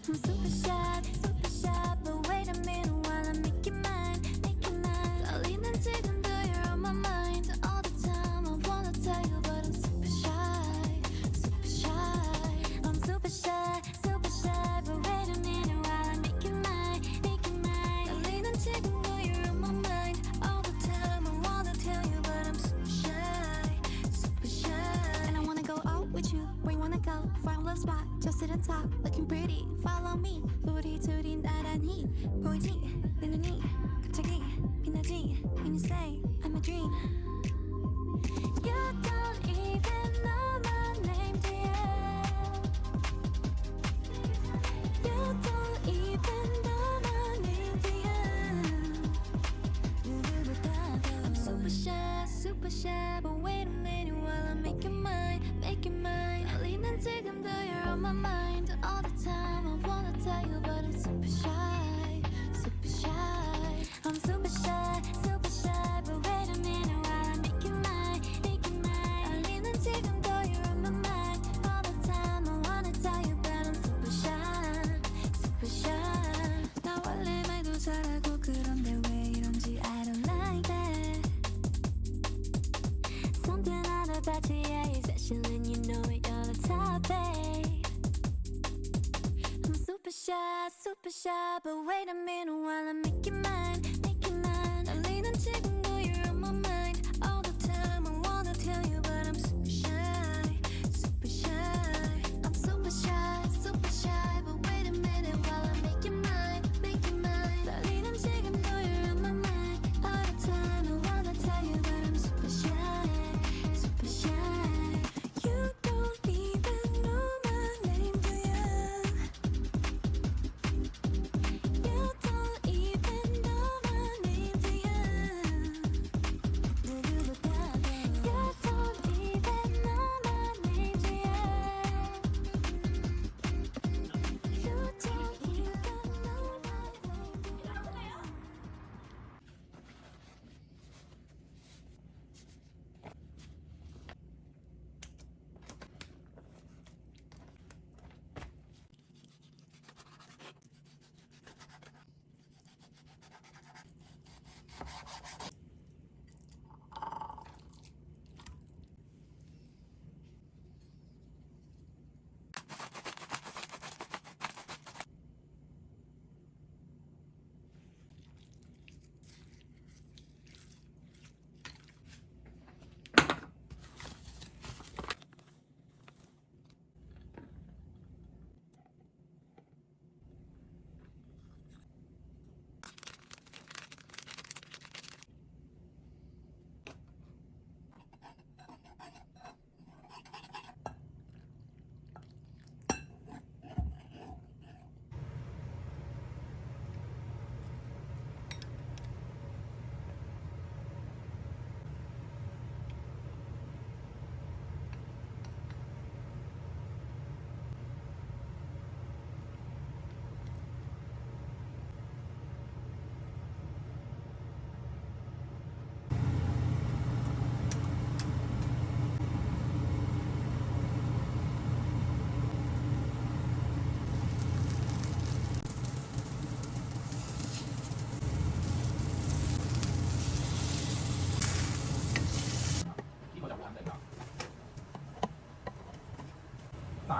I'm super shy, but wait a minute while I make you mine, make you mine. 떨리는 지금도 you're on my mind all the time. I wanna tell you, but I'm super shy, super shy. I'm super shy, but wait a minute while I make you mine, make you mine. 떨리는 지금도 you're on my mind all the time. I wanna tell you, but I'm super shy, super shy. And I wanna go out with you. Where you wanna go? Find a little spot, just sit on top, looking pretty. Follow me. 우리 둘이 나란히 보이지? 내 눈이 갑자기 빛나지? And you say I'm a dream. You don't even know my name, dear. You don't even know my name, dear. I'm super shy, but wait a minute while I make you mine, make you mine. 떨리는 지금도 you're on my mind all the time. I wanna tell you, but I'm super shy, super shy. I'm super shy, but wait a minute while I make you mine, make you mine. 떨리는 지금도 you're on my mind all the time. I wanna tell you, but I'm super shy, super shy. 나 원래 말도 잘하고 그런데 왜 이런지 I don't like that. Something out about you, yeah, you're special and you know it, you're the top, babe. I'm super shy, but wait a minute while I make you mine, make you mine. 떨리는 지금도 you're on my mind all the time. I wanna tell you, but I'm super shy, super shy. I'm super shy, but wait a minute while I make you mine, make you mine. 떨리는 지금도 you're on my mind all the time. I wanna tell you, but I'm super shy, super shy. You don't even know my name, do you? You don't even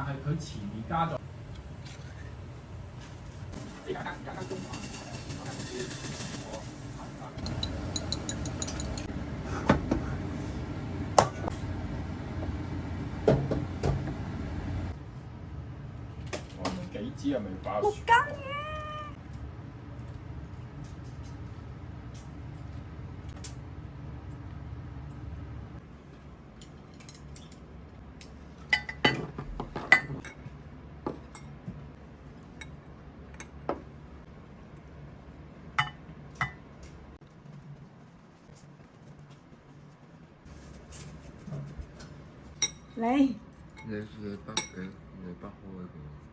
係佢前面加咗。幾支係咪包薯？嚟，你北開嘅。